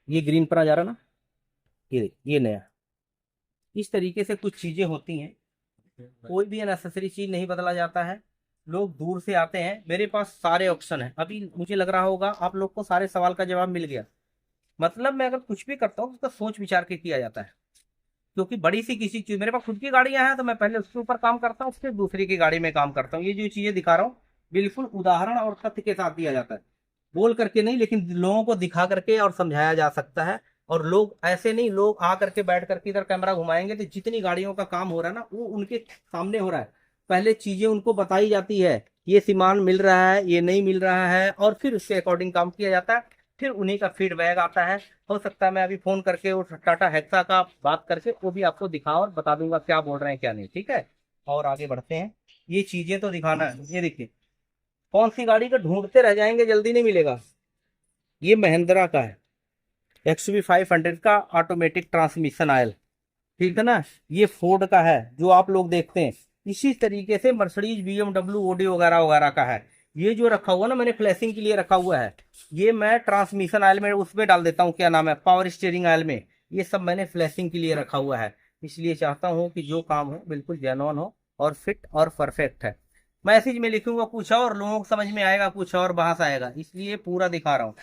ये ग्रीन पर आ जा रहा ना, ये नया। इस तरीके से कुछ चीजें होती हैं। कोई भी अननेसेसरी चीज नहीं बदला जाता है। लोग दूर से आते हैं, मेरे पास सारे ऑप्शन है। अभी मुझे लग रहा होगा आप लोग को सारे सवाल का जवाब मिल गया। मतलब मैं अगर कुछ भी करता हूँ, उसका सोच विचार के किया जाता है। क्योंकि बड़ी सी किसी चीज, मेरे पास खुद की गाड़ियां हैं तो मैं पहले उसके ऊपर काम करता हूँ, फिर दूसरी की गाड़ी में काम करता हूँ। ये जो चीजें दिखा रहा हूँ, बिल्कुल उदाहरण और तथ्य के साथ दिया जाता है। बोल करके नहीं, लेकिन लोगों को दिखा करके और समझाया जा सकता है। और लोग ऐसे नहीं, लोग आ करके बैठ करके इधर कैमरा घुमाएंगे तो जितनी गाड़ियों का काम हो रहा है ना, वो उनके सामने हो रहा है। पहले चीजें उनको बताई जाती है, ये सामान मिल रहा है, ये नहीं मिल रहा है, और फिर उसके अकॉर्डिंग काम किया जाता है। फिर उन्हीं का फीडबैक आता है। हो सकता है मैं अभी फोन करके वो टाटा हेक्सा का बात करके वो भी आपको दिखाऊं और बता दूंगा क्या बोल रहे हैं क्या नहीं, ठीक है। और आगे बढ़ते हैं। ये चीजें तो दिखाना है। ये देखिए, कौन सी गाड़ी का ढूंढते रह जाएंगे, जल्दी नहीं मिलेगा। ये महिंद्रा का है, XUV 500 का ऑटोमेटिक ट्रांसमिशन ऑयल, ठीक है ना। ये फोर्ड का है जो आप लोग देखते हैं। इसी तरीके से मर्सिडीज, BMW, ओडी वगैरह वगैरह का है। ये जो रखा हुआ ना, मैंने फ्लैशिंग के लिए रखा हुआ है। ये मैं ट्रांसमिशन ऑयल में उसमें डाल देता हूँ, क्या नाम है, पावर स्टीयरिंग ऑयल में। ये सब मैंने फ्लैशिंग के लिए रखा हुआ है। इसलिए चाहता हूँ कि जो काम हो बिल्कुल जेन्युइन हो और फिट और परफेक्ट है। मैसेज में लिखूंगा कुछ और, लोगों को समझ में आएगा कुछ और, बहस आएगा, इसलिए पूरा दिखा रहा हूँ।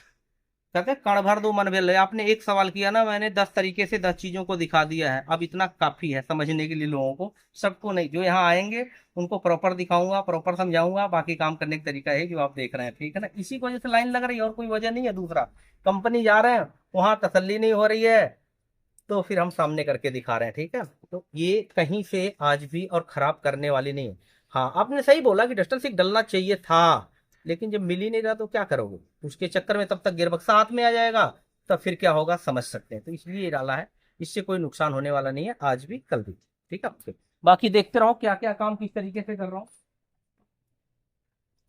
कहते हैं कण भर दो मन भेल रहे। आपने एक सवाल किया ना, मैंने 10 तरीके से 10 चीजों को दिखा दिया है। अब इतना काफी है समझने के लिए लोगों को, सबको नहीं। जो यहाँ आएंगे उनको प्रॉपर दिखाऊंगा, प्रॉपर समझाऊंगा। बाकी काम करने का तरीका है जो आप देख रहे हैं, ठीक है ना। इसी की वजह से लाइन लग रही है, और कोई वजह नहीं है। दूसरा, कंपनी जा रहे हैं, वहां तसल्ली नहीं हो रही है, तो फिर हम सामने करके दिखा रहे हैं, ठीक है। तो ये कहीं से आज भी और खराब करने वाली नहीं है। हाँ, आपने सही बोला कि डस्टर सिक डलना चाहिए था, लेकिन जब मिल ही नहीं रहा तो क्या करोगे। उसके चक्कर में तब तक गियरबक्सा हाथ में आ जाएगा, तब फिर क्या होगा समझ सकते हैं। तो इसलिए ये डाला है। इससे कोई नुकसान होने वाला नहीं है, आज भी कल भी, ठीक है। बाकी देखते रहो क्या क्या काम किस तरीके से कर रहा हूँ।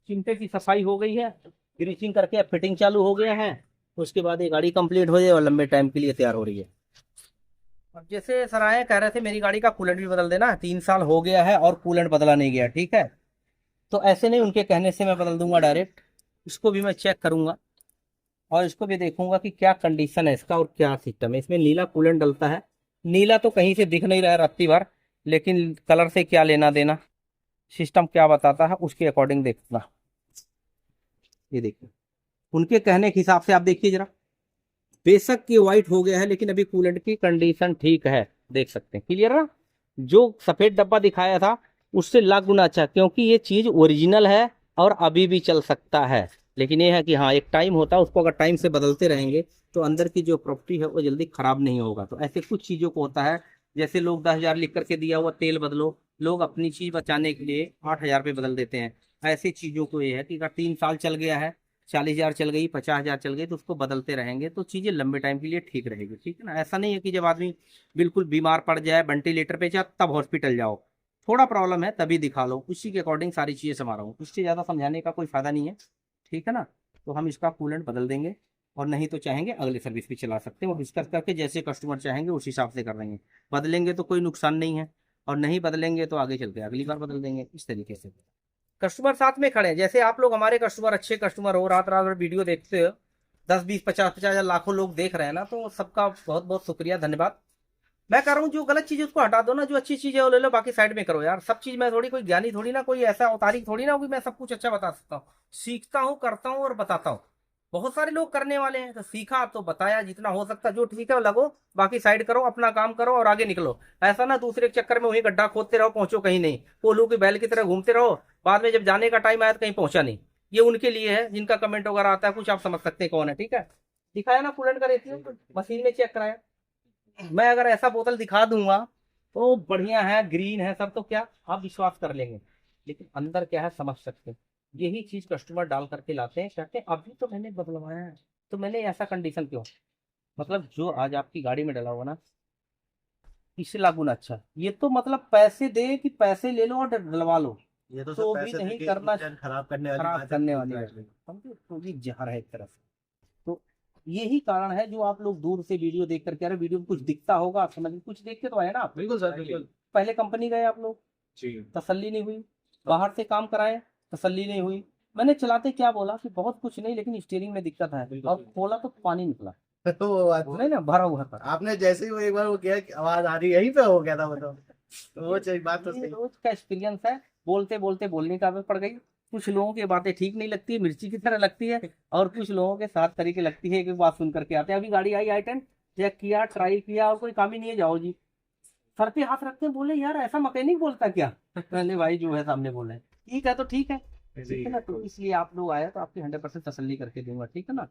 चिमटे की सफाई हो गई है, ग्रीसिंग करके फिटिंग चालू हो गया है। उसके बाद ये गाड़ी कंप्लीट हो जाए और लंबे टाइम के लिए तैयार हो रही है। अब जैसे सराय कह रहे थे मेरी गाड़ी का कूलेंट भी बदल देना, 3 साल हो गया है और कूलेंट बदला नहीं गया, ठीक है। तो ऐसे नहीं, उनके कहने से मैं बदल दूंगा डायरेक्ट। इसको भी मैं चेक करूंगा और इसको भी देखूंगा कि क्या कंडीशन है इसका और क्या सिस्टम है। इसमें नीला कूलेंट डलता है। नीला तो कहीं से दिख नहीं रहा है रात्रि भर, लेकिन कलर से क्या लेना देना, सिस्टम क्या बताता है उसके अकॉर्डिंग देखना। ये देखिए, उनके कहने के हिसाब से आप देखिए जरा। बेशक ये व्हाइट हो गया है, लेकिन अभी कूलेंट की कंडीशन ठीक है, देख सकते हैं, क्लियर ना। जो सफेद डब्बा दिखाया था उससे लाख गुना अच्छा, क्योंकि ये चीज ओरिजिनल है और अभी भी चल सकता है। लेकिन ये है कि हाँ, एक टाइम होता है, उसको अगर टाइम से बदलते रहेंगे तो अंदर की जो प्रॉपर्टी है वो जल्दी खराब नहीं होगा। तो ऐसे कुछ चीजों को होता है। जैसे लोग 10,000 लिख करके दिया हुआ तेल बदलो, लोग अपनी चीज बचाने के लिए 8,000 पे बदल देते हैं। ऐसी चीजों को ये है कि अगर 3 साल चल गया है, 40,000 चल गई, 50,000 चल गई, तो उसको बदलते रहेंगे तो चीजें लंबे टाइम के लिए ठीक रहेगी। ठीक है ना, ऐसा नहीं है कि जब आदमी बिल्कुल बीमार पड़ जाए, वेंटिलेटर पे जाए, तब हॉस्पिटल जाओ। थोड़ा प्रॉब्लम है तभी दिखा लो, उसी के अकॉर्डिंग सारी चीजें समझा रहा हूँ, इससे ज्यादा समझाने का कोई फायदा नहीं है। ठीक है ना, तो हम इसका कूलेंट बदल देंगे, और नहीं तो चाहेंगे अगले सर्विस भी चला सकते हैं, वो डिस्कस करके जैसे कस्टमर चाहेंगे उस हिसाब से कर देंगे। बदलेंगे तो कोई नुकसान नहीं है, और नहीं बदलेंगे तो आगे चल के अगली बार बदल देंगे, इस तरीके से। कस्टमर साथ में खड़े हैं, जैसे आप लोग हमारे कस्टमर, अच्छे कस्टमर हो, रात रात भर वीडियो देखते हो, 10, 20, 50, 50 हजार लाखों लोग देख रहे हैं ना, तो सबका बहुत बहुत शुक्रिया, धन्यवाद। मैं कह रहा हूँ जो गलत चीज उसको हटा दो ना, जो अच्छी चीज है वो ले लो, बाकी साइड में करो यार। सब चीज मैं थोड़ी कोई ज्ञानी थोड़ी ना, कोई ऐसा अवतारी थोड़ी ना हूँ कि मैं सब कुछ अच्छा बता सकता हूँ। सीखता हूँ, करता हूँ और बताता हूँ। बहुत सारे लोग करने वाले हैं, तो सीखा तो बताया, जितना हो सकता जो ठीक है वो लगो, बाकी साइड करो, अपना काम करो और आगे निकलो। ऐसा ना दूसरे के चक्कर में वही गड्ढा खोदते रहो, पहुंचो कहीं नहीं, कोल्हू की बैल की तरह घूमते रहो, बाद में जब जाने का टाइम आया तो कहीं पहुंचा नहीं। ये उनके लिए है जिनका कमेंट वगैरह आता है कुछ, आप समझ सकते हैं कौन है। ठीक है, दिखाया ना कूलेंट का रेशियो, मशीन में चेक कराया। मैं अगर ऐसा बोतल दिखा दूंगा तो बढ़िया है, ग्रीन है सब, तो क्या आप विश्वास कर लेंगे, लेकिन अंदर क्या है समझ सकते हैं। यही चीज कस्टमर डाल करके लाते हैं, कहते हैं अभी तो मैंने बदलवाया है, तो मैंने ऐसा कंडीशन क्यों। मतलब जो आज आपकी गाड़ी में डला हुआ ना, इससे लागू ना अच्छा, ये तो मतलब पैसे दे कि पैसे ले लो और डलवा लो, ये तो तो सब भी पैसे नहीं देके करना, इंजन खराब करने वाली खराब बात है। करने वाली है, Exactly. समझे, तो भी जहर है एक तरफ से। तो यही कारण है जो आप लोग दूर से वीडियो देख करके, अरे वीडियो में कुछ दिखता होगा, आप समझ कुछ देख के तो आए ना आप। बिल्कुल सर, बिल्कुल पहले कंपनी गए आप लोग, जी। तसल्ली नहीं हुई, बाहर से काम कराए, तसल्ली नहीं हुई। मैंने चलाते क्या बोला कि बहुत कुछ नहीं, लेकिन स्टीयरिंग में दिक्कत है, बिल्कुल। और खोला तो पानी निकला, तो वो बात नहीं ना भरा हुआ था। आपने जैसे ही वो एक बार वो किया कि आवाज आ रही है, यहीं पे हो गया था वो तो वो चाहिए बात तो ये सही। रोज का एक्सपीरियंस है, बोलते बोलते बोलने का आदत पड़ गई। कुछ लोगों की बातें ठीक नहीं लगती है, मिर्ची की तरह लगती है, और कुछ लोगों के साथ तरीके लगती है, एक एक बात सुन करके आते हैं। अभी गाड़ी आई i10, चेक किया, ट्राई किया, और कोई काम ही नहीं है, जाओ जी। सर पे हाथ रखते हैं, बोले यार ऐसा मैकेनिक बोलता क्या। पहले भाई जो है सामने बोले ठीक है तो ठीक है, ठीक है ना, तो इसलिए आप लोग आए तो आपकी 100% तसल्ली करके दूंगा। ठीक है ना,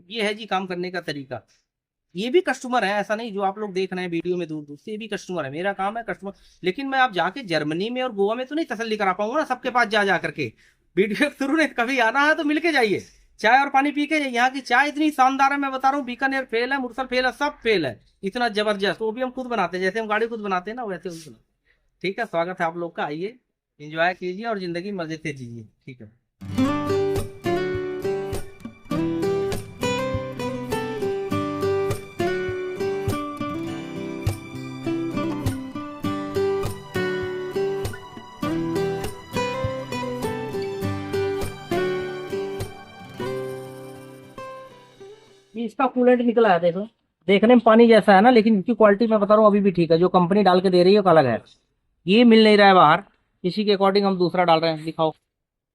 ये है जी काम करने का तरीका। ये भी कस्टमर है, ऐसा नहीं जो आप लोग देख रहे हैं वीडियो में दूर दूर से, ये भी कस्टमर है, मेरा काम है कस्टमर। लेकिन मैं आप जाके जर्मनी में और गोवा में तो नहीं तसल्ली करा पाऊंगा ना सबके पास जा जा करके। वीडियो के थ्रू नहीं, कभी आना है तो मिलके जाइए, चाय और पानी पी के जाइए। यहाँ की चाय इतनी शानदार है, मैं बता रहा हूँ, बीकानेर फेल है, मुरसल फेल है, सब फेल है, इतना जबरदस्त। वो भी हम खुद बनाते हैं, जैसे हम गाड़ी खुद बनाते हैं ना वैसे हम बनाते हैं। ठीक है, स्वागत है आप लोग का, आइए एंजॉय कीजिए और जिंदगी मजे से जीजिए। ठीक है। ये इसका कूलेंट निकला है, देखो, देखने में पानी जैसा है ना, लेकिन इसकी क्वालिटी मैं बता रहा हूँ अभी भी ठीक है। जो कंपनी डाल के दे रही है वो अलग है, ये मिल नहीं रहा है बाहर, इसी के अकॉर्डिंग हम दूसरा डाल रहे हैं। दिखाओ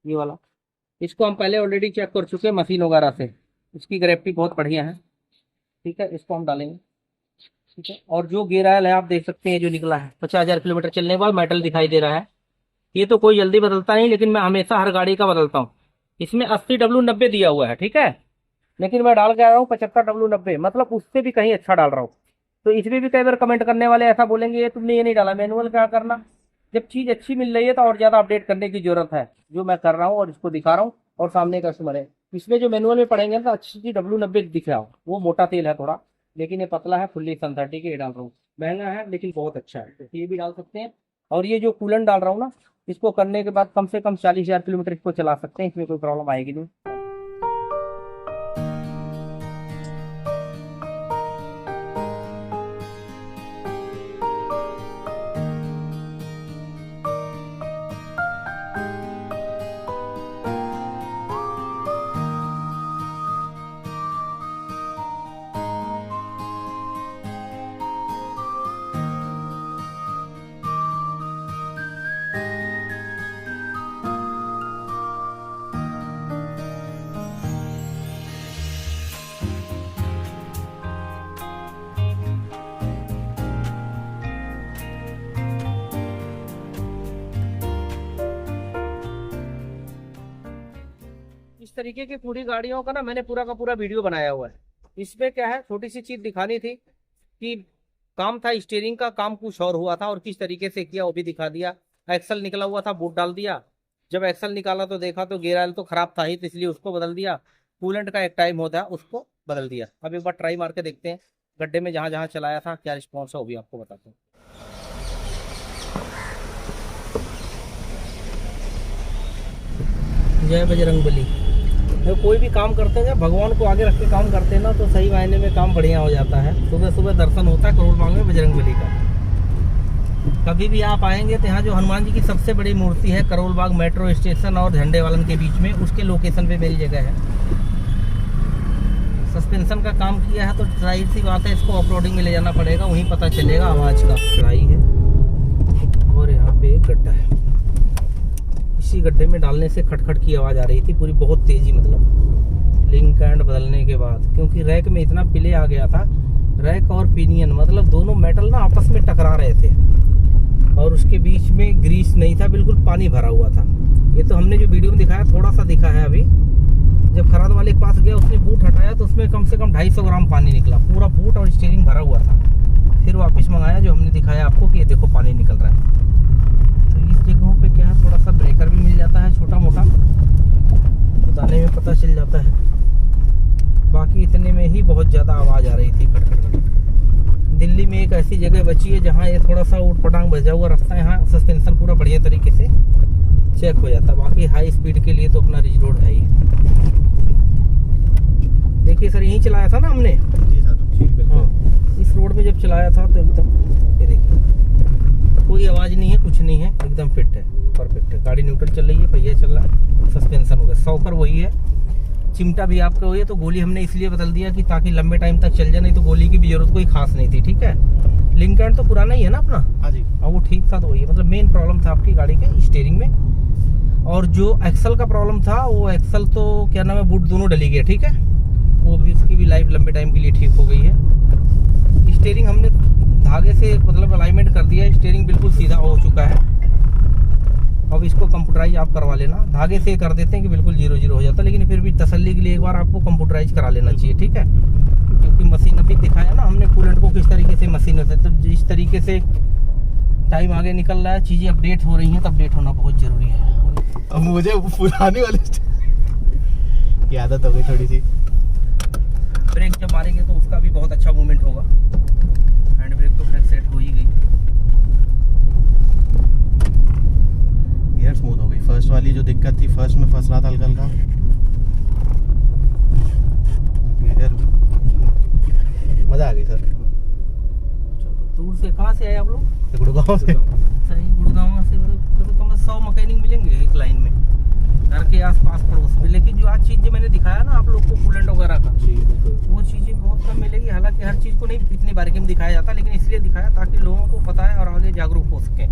ये वाला, इसको हम पहले ऑलरेडी चेक कर चुके हैं मशीन वगैरह से, इसकी ग्रेविटी बहुत बढ़िया है। ठीक है, इसको हम डालेंगे। ठीक है, और जो गियर ऑयल है आप देख सकते हैं जो निकला है, 50,000 किलोमीटर चलने के बाद मेटल दिखाई दे रहा है। ये तो कोई जल्दी बदलता नहीं, लेकिन मैं हमेशा हर गाड़ी का बदलता हूँ। इसमें 80W90 दिया हुआ है, ठीक है, लेकिन मैं डाल के आ रहा हूँ 75W90, मतलब उससे भी कहीं अच्छा डाल रहा हूँ। तो इसमें भी कई बार कमेंट करने वाले ऐसा बोलेंगे ये तुमने ये नहीं डाला मैनुअल, क्या करना। जब चीज अच्छी मिल रही है तो और ज्यादा अपडेट करने की जरूरत है, जो मैं कर रहा हूँ और इसको दिखा रहा हूँ, और सामने कस्टमर है। इसमें जो मैनुअल में पढ़ेंगे ना, अच्छी चीज W90 दिख रहा हो, वो मोटा तेल है थोड़ा, लेकिन ये पतला है, फुल्ली सिंथेटिक, ये डाल रहा हूँ। महंगा है लेकिन बहुत अच्छा है, तो ये भी डाल सकते हैं। और ये जो कूलन डाल रहा हूँ ना, इसको करने के बाद कम से कम 40,000 किलोमीटर इसको चला सकते हैं, इसमें कोई प्रॉब्लम आएगी नहीं। इस तरीके की पूरी गाड़ियों का ना मैंने पूरा का पूरा वीडियो बनाया हुआ है। इसमें क्या है, छोटी सी चीज दिखानी थी कि काम था स्टीयरिंग का, काम कुछ और हुआ था, और किस तरीके से किया वो भी दिखा दिया। एक्सल निकला हुआ था, बूट डाल दिया, जब एक्सल निकाला तो देखा तो गियर ऑयल तो खराब था ही, तो इसलिए उसको बदल दिया। कूलेंट का एक टाइम होता है, उसको बदल दिया। अब एक बार ट्राई मार के देखते हैं गड्ढे में जहाँ जहाँ चलाया था क्या रिस्पॉन्स है, वो भी आपको बताता हूँ। जय बजरंगबली। तो कोई भी काम करते हैं, जब भगवान को आगे रख के काम करते हैं ना, तो सही मायने में काम बढ़िया हो जाता है। सुबह सुबह दर्शन होता है करोल बाग में बजरंगबली का। कभी भी आप आएंगे तो यहाँ जो हनुमान जी की सबसे बड़ी मूर्ति है करोल बाग मेट्रो स्टेशन और झंडे वालन के बीच में, उसके लोकेशन पे मेरी जगह है। सस्पेंशन का काम किया है तो जाहिर सी बात है इसको अपलोडिंग में ले जाना पड़ेगा, वहीं पता चलेगा आवाज़ का। चढ़ाई है और यहाँ पे एक गड्ढा है, इसी गड्ढे में डालने से खटखट की आवाज़ आ रही थी पूरी, बहुत तेज़ी, मतलब लिंक एंड बदलने के बाद। क्योंकि रैक में इतना पिले आ गया था, रैक और पिनियन मतलब दोनों मेटल ना आपस में टकरा रहे थे, और उसके बीच में ग्रीस नहीं था, बिल्कुल पानी भरा हुआ था। ये तो हमने जो वीडियो में दिखाया थोड़ा सा दिखा है अभी। जब खराद वाले के पास गया, उसने बूट हटाया तो उसमें कम से कम 250 ग्राम पानी निकला, पूरा बूट और स्टीयरिंग भरा हुआ था। फिर वापस मंगाया, जो हमने दिखाया आपको कि ये देखो पानी निकल रहा है। तो इस जगहों पे क्या है, थोड़ा सा ब्रेकर भी मिल जाता है छोटा मोटा, तो दाने में पता चल जाता है। बाकी इतने में ही बहुत ज़्यादा आवाज़ आ रही थी, खटखट। दिल्ली में एक ऐसी जगह बची है जहाँ ये थोड़ा सा ऊट पटांग बजा हुआ रास्ता है, यहाँ सस्पेंशन पूरा बढ़िया तरीके से चेक हो जाता है। बाकी हाई स्पीड के लिए तो अपना रिज रोड है ही। देखिए सर, यहीं चलाया था ना हमने। जी सर। हाँ, इस रोड में जब चलाया था तो एकदम ये देखिए कोई आवाज़ नहीं है, कुछ नहीं है, एकदम फिट है, परफेक्ट है। गाड़ी न्यूट्रल चल रही है, पहिया चल रहा है, सस्पेंशन हो गया, सॉकर वही है, चिमटा भी आपका वही है। तो गोली हमने इसलिए बदल दिया कि ताकि लंबे टाइम तक चल जाए, नहीं तो गोली की भी जरूरत कोई खास नहीं थी। ठीक है, लिंक एंड तो पुराना ही है ना अपना। हाँ जी। और वो ठीक था, तो वही मतलब मेन प्रॉब्लम था आपकी गाड़ी के स्टीयरिंग में। और जो एक्सल का प्रॉब्लम था, वो एक्सल तो क्या नाम है, बूट दोनों डली गए। ठीक है, वो भी उसकी भी लाइफ लंबे टाइम के लिए ठीक हो गई है। स्टीयरिंग हमने धागे से मतलब अलाइनमेंट कर दिया है, स्टीयरिंग बिल्कुल सीधा हो चुका है। अब इसको कंप्यूटराइज आप करवा लेना, धागे से कर देते हैं कि बिल्कुल 0-0 हो जाता है, लेकिन फिर भी तसल्ली के लिए एक बार आपको कंप्यूटराइज करा लेना चाहिए। ठीक है, क्योंकि मशीन अभी दिखाया ना हमने कूलेंट को किस तरीके से मशीन होता है, तो जिस तरीके से टाइम आगे निकल रहा है, चीज़ें अपडेट हो रही हैं, तो अपडेट होना बहुत ज़रूरी है। अब मुझे पुरानी वाली की आदत हो गई थोड़ी सी। ब्रेक जब मारेंगे तो उसका भी बहुत अच्छा मूवमेंट होगा। हैंड ब्रेक तो खैर सेट हो ही गई। गियर स्मूथ हो गई। फर्स्ट वाली जो दिक्कत थी, फर्स्ट में फंस रहा था हल्का हल्का, गियर मजा आ गई सर। दूर से कहाँ से आए आप लोग? गुड़गांव से। सही, गुड़गांव से मतलब कम 100 मैकेनिक मिलेंगे एक लाइन में, घर के आसपास पड़ोस में। लेकिन जो आज चीज़ जो मैंने दिखाया ना आप लोग को कूलेंट वगैरह का, वो चीज़ें बहुत कम मिलेगी। हालांकि हर चीज़ को नहीं इतनी बारीकी में दिखाया जाता, लेकिन इसलिए दिखाया ताकि लोगों को पता है और आगे जागरूक हो सके।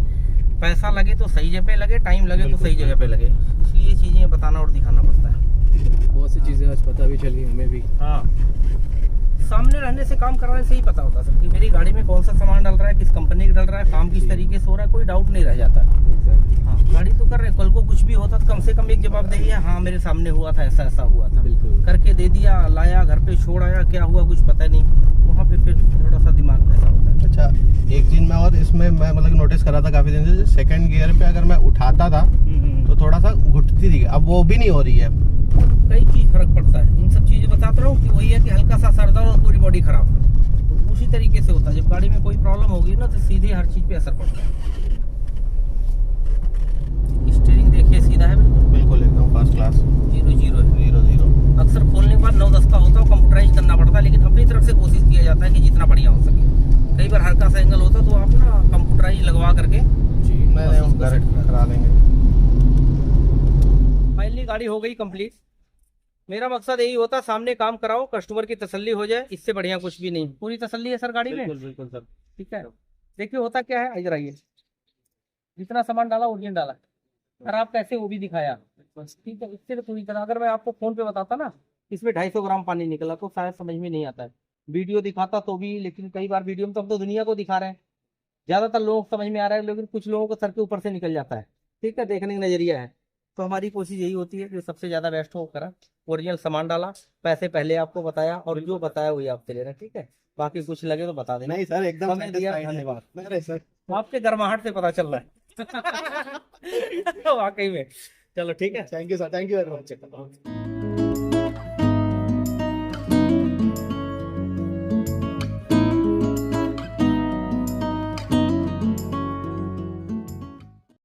पैसा लगे तो सही जगह पे लगे, टाइम लगे तो सही जगह पे लगे, इसलिए ये चीज़ें बताना और दिखाना पड़ता है। बहुत सी चीज़ें आज पता भी चली हमें भी। हाँ, सामने रहने से काम कराने से ही पता होता सर कि मेरी गाड़ी में कौन सा सामान डल रहा है, किस कंपनी का डल रहा है, काम किस तरीके से हो रहा है, कोई डाउट नहीं रह जाता। हाँ, गाड़ी तो कर रहे, कल को कुछ भी होता तो कम से कम एक जवाबदेही है, हाँ मेरे सामने हुआ था, ऐसा ऐसा हुआ था, बिल्कुल। करके दे दिया, लाया घर पे छोड़ आया, क्या हुआ कुछ पता नहीं, वहाँ पे फिर थोड़ा सा दिमाग ऐसा होता है। अच्छा, एक चीज मैं और इसमें मैं मतलब नोटिस कर रहा था काफी दिन से, सेकंड गियर पे अगर मैं उठाता था तो थोड़ा सा घुटती थी, अब वो भी नहीं हो रही है। कई चीज फर्क पड़ता है, इन सब चीजें बताता रहा हूँ कि वही है कि हल्का सा सर दर्द और पूरी बॉडी खराब, तो उसी तरीके से होता है। जब गाड़ी में कोई प्रॉब्लम होगी ना तो सीधे हर चीज पे असर पड़ता है। स्टीयरिंग देखिए सीधा है, बिल्कुल एकदम फर्स्ट क्लास। 0-0 है। 0-0 अक्सर खोलने के बाद 9-10 का होता है, कंप्यूटराइज करना पड़ता है, लेकिन अपनी तरफ से कोशिश किया जाता है कि जितना बढ़िया हो सके। कई बार हल्का सा एंगल होता तो आप ना कंप्यूटराइज लगवा करके जी, मैंने उसको घर सेट करा लेंगे। फाइनली गाड़ी हो गई कंप्लीट। मेरा मकसद यही होता, सामने काम कराओ, कस्टमर की तसल्ली हो जाए, इससे बढ़िया कुछ भी नहीं। पूरी तसल्ली है सर गाड़ी में। बिल्कुल सर। ठीक है, देखिए होता क्या है, इधर आइए, जितना सामान डाला ओरिजिनल डाला, खराब कैसे वो भी दिखाया। ठीक है, इससे तो पूरी तरह, अगर मैं आपको फोन पे बताता ना इसमें 250 ग्राम पानी निकला तो शायद समझ में नहीं आता है, वीडियो दिखाता तो भी। लेकिन कई बार वीडियो में तो हम तो दुनिया को दिखा रहे हैं, ज्यादातर लोगों को समझ में आ रहा है, लेकिन कुछ लोगों को सर के ऊपर से निकल जाता है। ठीक है, देखने का नजरिया है। तो हमारी कोशिश यही होती है कि सबसे ज्यादा बेस्ट हो करा, ओरिजिनल सामान डाला, पैसे पहले आपको बताया, और जो बताया वही आपसे ले रहे हैं। ठीक है, बाकी कुछ लगे तो बता देना। नहीं सर, एकदम समय दिया, धन्यवाद। अरे सर, आपके गर्माहट से पता चल रहा है। वाकई में चलो ठीक है, thank you sir, thank you very much.